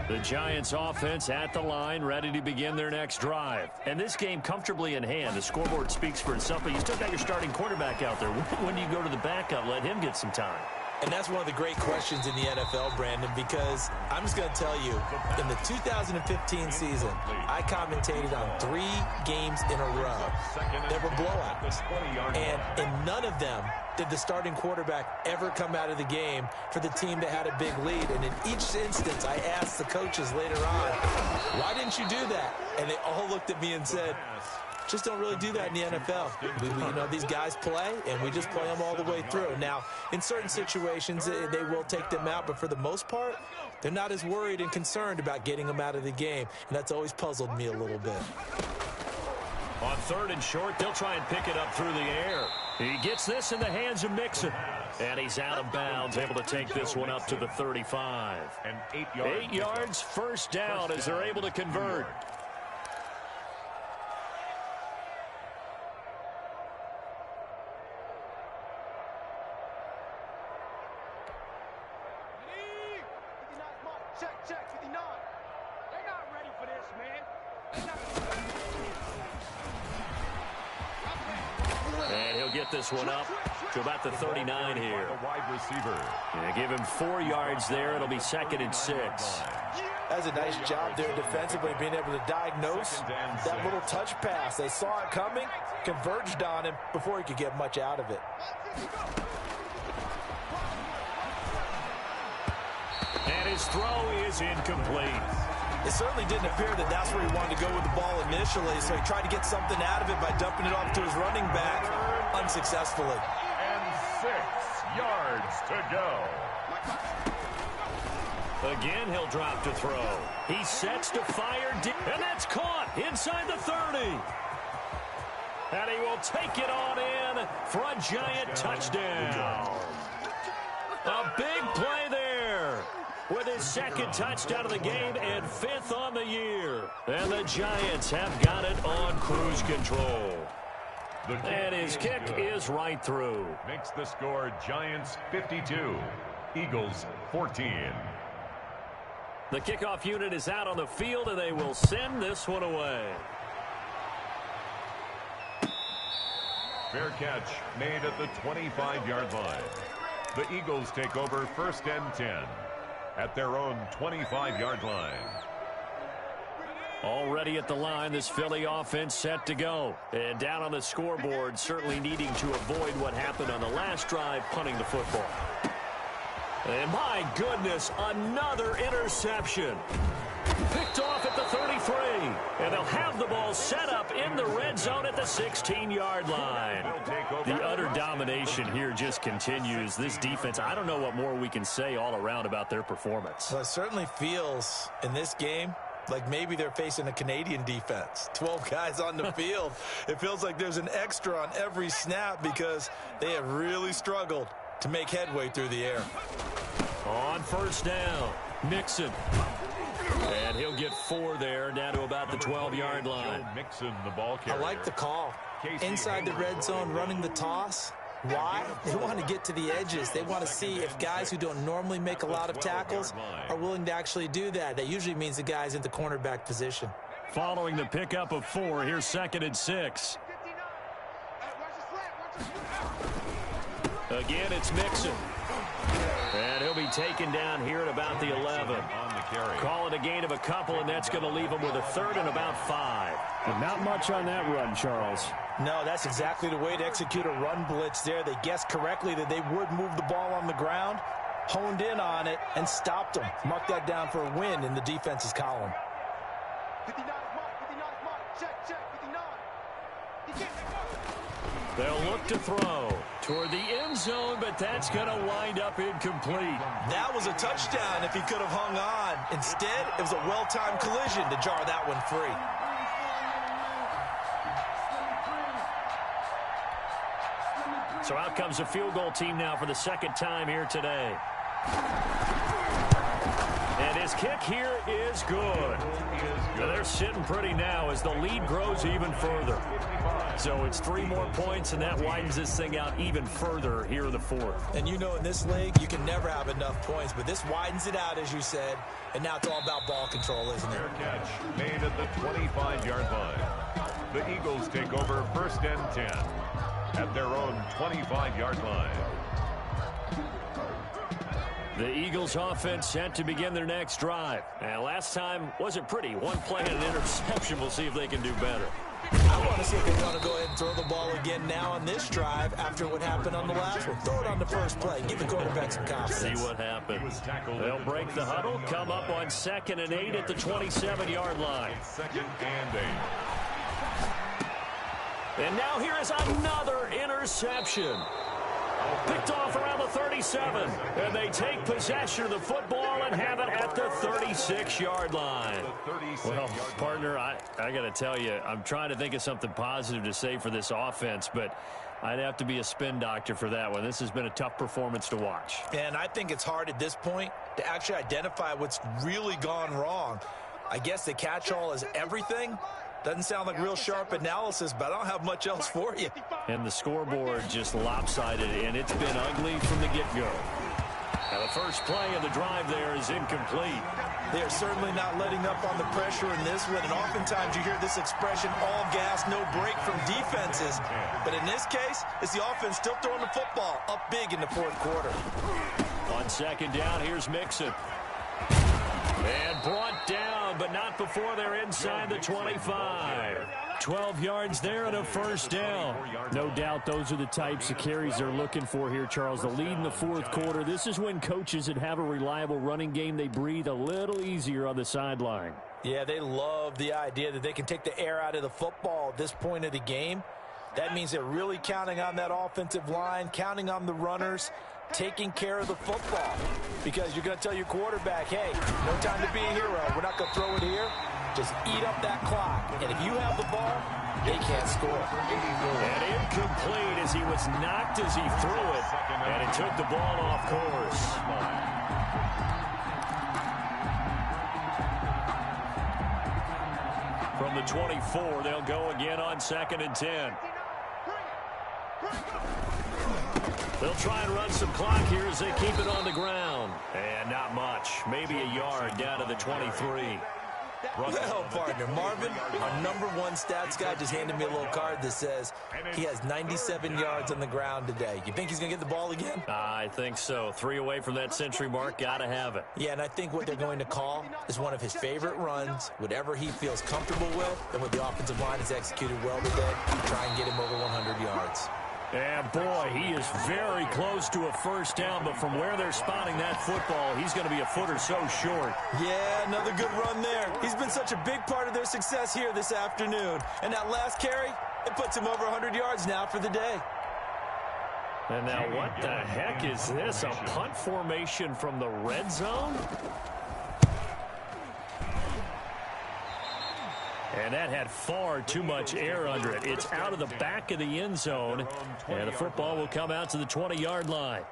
The Giants offense at the line, ready to begin their next drive. And this game comfortably in hand. The scoreboard speaks for itself, but you still got your starting quarterback out there. When do you go to the backup? Let him get some time. And that's one of the great questions in the NFL, Brandon, because I'm just going to tell you, in the 2015 season, I commentated on 3 games in a row that were blowouts. And in none of them did the starting quarterback ever come out of the game for the team that had a big lead. And in each instance, I asked the coaches later on, why didn't you do that? And they all looked at me and said, just don't really do that in the NFL. You know, these guys play, and we just play them all the way through. Now, in certain situations, they will take them out, but for the most part, they're not as worried and concerned about getting them out of the game, and that's always puzzled me a little bit. On third and short, they'll try and pick it up through the air. He gets this in the hands of Mixon, and he's out of bounds, able to take this one up to the 35. And 8 yards, first down as they're able to convert. Check, 59. They're not ready for this, man. And he'll get this one up to about the 39 here. The wide receiver. And give him 4 yards there. It'll be 2nd and 6. That's a nice job there defensively, being able to diagnose that little touch pass. They saw it coming, converged on him before he could get much out of it. And his throw is incomplete. It certainly didn't appear that that's where he wanted to go with the ball initially, so he tried to get something out of it by dumping it off to his running back unsuccessfully. And 6 yards to go. Again, he'll drop to throw. He sets to fire deep, and that's caught inside the 30. And he will take it on in for a Giant touchdown. A big play there with his 2nd touchdown of the game and 5th on the year. And the Giants have got it on cruise control. And his kick is right through. Makes the score Giants 52, Eagles 14. The kickoff unit is out on the field, and they will send this one away. Fair catch made at the 25-yard line. The Eagles take over 1st and 10 at their own 25-yard line. Already at the line, this Philly offense set to go. And down on the scoreboard, certainly needing to avoid what happened on the last drive, punting the football. And my goodness, another interception. Picked off at the 33. And they'll have the ball set up in the red zone at the 16-yard line. The utter domination here just continues. This defense, I don't know what more we can say all around about their performance. Well, it certainly feels in this game like maybe they're facing a Canadian defense. 12 guys on the field. It feels like there's an extra on every snap because they have really struggled to make headway through the air. On first down, Mixon. And he'll get 4 there, down to about the 12-yard line. Mixon, the ball carrier. I like the call. Inside the red zone, running the toss. Why? They want to get to the edges. They want to see if guys who don't normally make a lot of tackles are willing to actually do that. That usually means the guy's in the cornerback position. Following the pickup of 4, here's 2nd and 6. Again, it's Mixon. And he'll be taken down here at about the 11. Call it a gain of a couple, and that's going to leave him with a 3rd and about 5. And not much on that run, Charles. No, that's exactly the way to execute a run blitz there. They guessed correctly that they would move the ball on the ground, honed in on it, and stopped them. Mark that down for a win in the defense's column. 59 is marked. 59 is marked. Check. 59. He can't make one. They'll look to throw toward the end zone, but that's going to wind up incomplete. That was a touchdown if he could have hung on. Instead, it was a well-timed collision to jar that one free. So out comes a field goal team now for the 2nd time here today. And his kick here is good. So they're sitting pretty now as the lead grows even further. So it's 3 more points, and that widens this thing out even further here in the 4th. And you know, in this league, you can never have enough points, but this widens it out, as you said, and now it's all about ball control, isn't it? Fair catch made at the 25-yard line. The Eagles take over 1st and 10 at their own 25-yard line. The Eagles offense set to begin their next drive. And last time wasn't pretty. 1 play and an interception. We'll see if they can do better. I want to see if they want to go ahead and throw the ball again now on this drive after what happened on the last one. Throw it on the first play. Give the quarterback some confidence. See what happens. They'll break the huddle, come up on 2nd and 8 at the 27-yard line. 2nd and 8. And now here is another interception. Picked off around the 37. And they take possession of the football and have it at the 36-yard line. Well, partner, I got to tell you, I'm trying to think of something positive to say for this offense, but I'd have to be a spin doctor for that one. This has been a tough performance to watch. And I think it's hard at this point to actually identify what's really gone wrong. I guess the catch-all is everything. Doesn't sound like real sharp analysis, but I don't have much else for you. And the scoreboard just lopsided, and it's been ugly from the get-go. Now the first play of the drive there is incomplete. They are certainly not letting up on the pressure in this one, and oftentimes you hear this expression, all gas, no break from defenses. But in this case, it's the offense still throwing the football up big in the 4th quarter. On 2nd down, here's Mixon. And brought down, but not before they're inside the 25. 12 yards there and a 1st down. No doubt those are the types of carries they're looking for here, Charles. The lead in the 4th quarter. This is when coaches that have a reliable running game, they breathe a little easier on the sideline. Yeah, they love the idea that they can take the air out of the football at this point of the game. That means they're really counting on that offensive line, counting on the runners, taking care of the football. Because you're going to tell your quarterback, hey, no time to be a hero. We're not going to throw it here. Just eat up that clock. And if you have the ball, they can't score. And incomplete as he was knocked as he threw it. And it took the ball off course. From the 24, they'll go again on 2nd and 10. They'll try and run some clock here as they keep it on the ground. And not much. Maybe a yard down to the 23. Well, partner, Marvin, our #1 stats guy, just handed me a little card that says he has 97 yards on the ground today. You think he's going to get the ball again? I think so. 3 away from that century mark. Got to have it. Yeah, and I think what they're going to call is one of his favorite runs, whatever he feels comfortable with, and what the offensive line has executed well today, try and get him over 100 yards. And, boy, he is very close to a 1st down, but from where they're spotting that football, he's going to be a foot or so short. Yeah, another good run there. He's been such a big part of their success here this afternoon. And that last carry, it puts him over 100 yards now for the day. And now what the heck is this? A punt formation from the red zone? And that had far too much air under it. It's out of the back of the end zone. And the football will come out to the 20-yard line.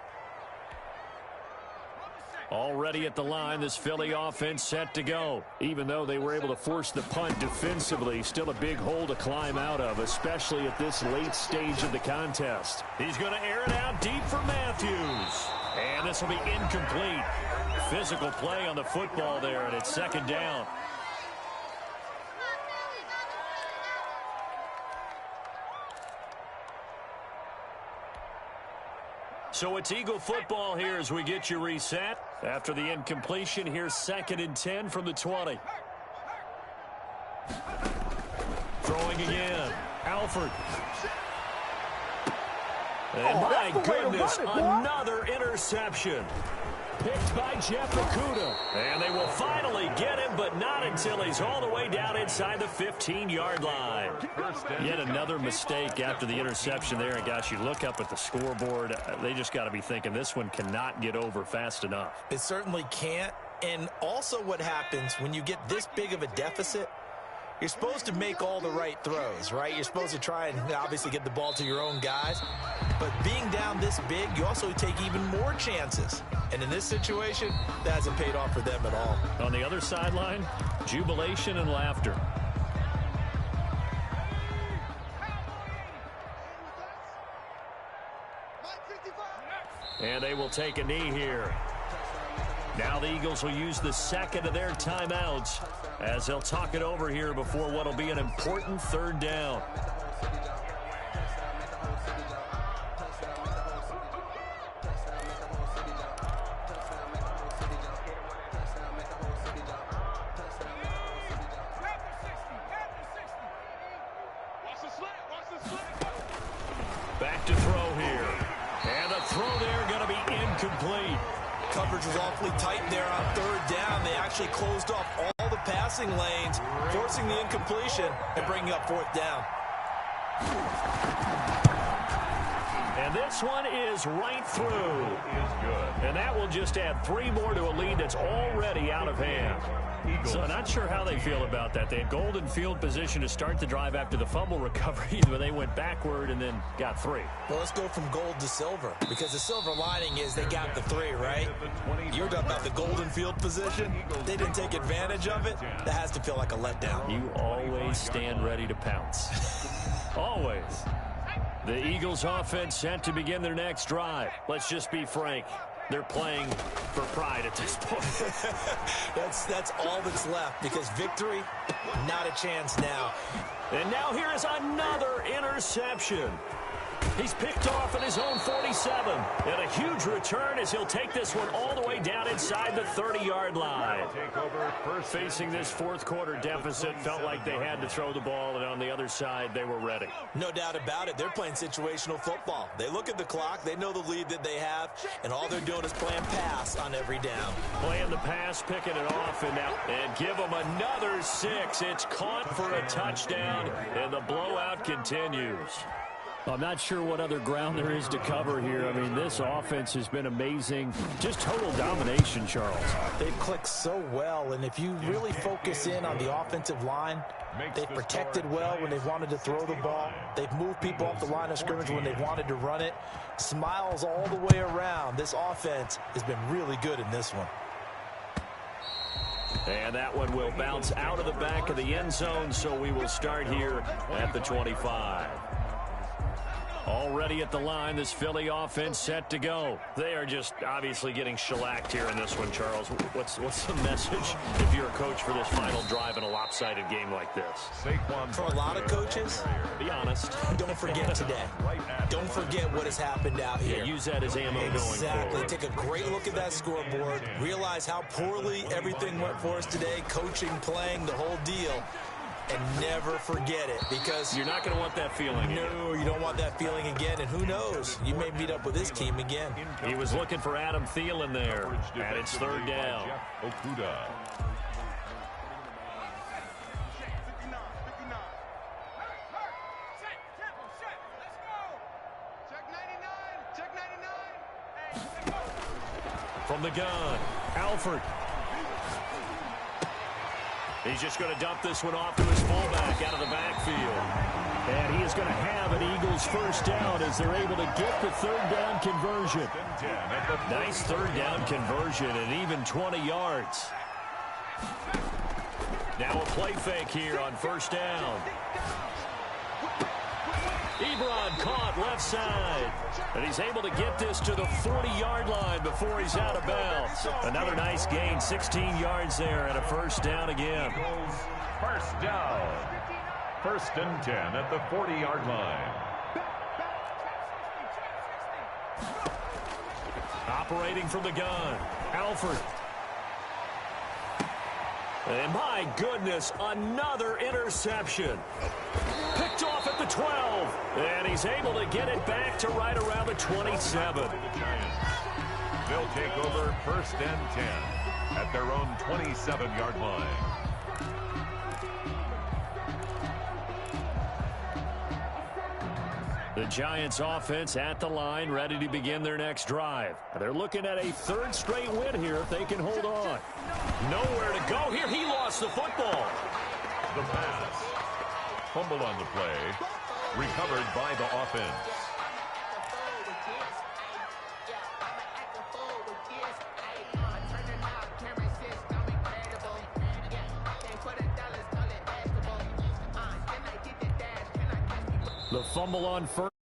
Already at the line, this Philly offense set to go. Even though they were able to force the punt defensively, still a big hole to climb out of, especially at this late stage of the contest. He's going to air it out deep for Matthews. And this will be incomplete. Physical play on the football there, and it's second down. So it's Eagle football here as we get you reset. After the incompletion, here's 2nd and 10 from the 20. Throwing again. Alford. And my goodness, another interception. Picked by Jeff Okudah. And they will finally get him, but not until he's all the way down inside the 15-yard line. Yet another mistake after the interception there. And, gosh, you look up at the scoreboard, they just got to be thinking this one cannot get over fast enough. It certainly can't. And also what happens when you get this big of a deficit, you're supposed to make all the right throws, right? You're supposed to try and obviously get the ball to your own guys. But being down this big, you also take even more chances. And in this situation, that hasn't paid off for them at all. On the other sideline, jubilation and laughter. And they will take a knee here. Now the Eagles will use the second of their timeouts as they'll talk it over here before what will be an important 3rd down. Back to throw here. And the throw there going to be incomplete. Coverage was awfully tight there on 3rd down. They actually closed off all the passing lanes, forcing the incompletion and bringing up 4th down. And this one is right through. And that will just add 3 more to a lead that's already out of hand. So not sure how they feel about that. They had golden field position to start the drive after the fumble recovery, but they went backward and then got 3. Well, let's go from gold to silver, because the silver lining is they got the 3, right? You're talking about the golden field position. They didn't take advantage of it. That has to feel like a letdown. You always stand ready to pounce. Always. The Eagles offense set to begin their next drive. Let's just be frank. They're playing for pride at this point. That's all that's left, because victory, not a chance now. And now here is another interception. He's picked off at his own 47. And a huge return as he'll take this one all the way down inside the 30-yard line. Facing this 4th quarter deficit, felt like they had to throw the ball, and on the other side, they were ready. No doubt about it. They're playing situational football. They look at the clock, they know the lead that they have, and all they're doing is playing pass on every down. Playing the pass, picking it off, and give them another 6. It's caught for a touchdown, and the blowout continues. I'm not sure what other ground there is to cover here. I mean, this offense has been amazing. Just total domination, Charles. They've clicked so well, and if you really focus in on the offensive line, they've protected well when they've wanted to throw the ball. They've moved people off the line of scrimmage when they've wanted to run it. Smiles all the way around. This offense has been really good in this one. And that one will bounce out of the back of the end zone, so we will start here at the 25. Already at the line, this Philly offense set to go. They are just obviously getting shellacked here in this one, Charles. What's the message if you're a coach for this final drive in a lopsided game like this? For a lot of coaches, be honest. Don't forget today. Don't forget what has happened out here. Yeah, use that as ammo going forward. Exactly. Take a great look at that scoreboard. Realize how poorly everything went for us today. Coaching, playing, the whole deal. And never forget it, because you're not going to want that feeling. No, you don't want that feeling again. And who knows? You may meet up with this team again. He was looking for Adam Thielen there, and it's 3rd down. From the gun, Alford. He's just going to dump this one off to his fullback out of the backfield. And he is going to have an Eagles first down as they're able to get the third down conversion. Nice third down conversion and even 20 yards. Now a play fake here on first down. Ebron caught left side. And he's able to get this to the 40-yard line before he's out of bounds. Another nice gain, 16 yards there, and a first down again. First down. 1st and 10 at the 40-yard line. Operating from the gun, Alford. And my goodness, another interception. Picked off at the 12. And he's able to get it back to right around the 27. They'll take over 1st and 10 at their own 27-yard line. The Giants offense at the line, ready to begin their next drive. They're looking at a third straight win here if they can hold on. Nowhere to go here. He lost the football. The pass. Fumble on the play. Recovered by the offense. The fumble on first.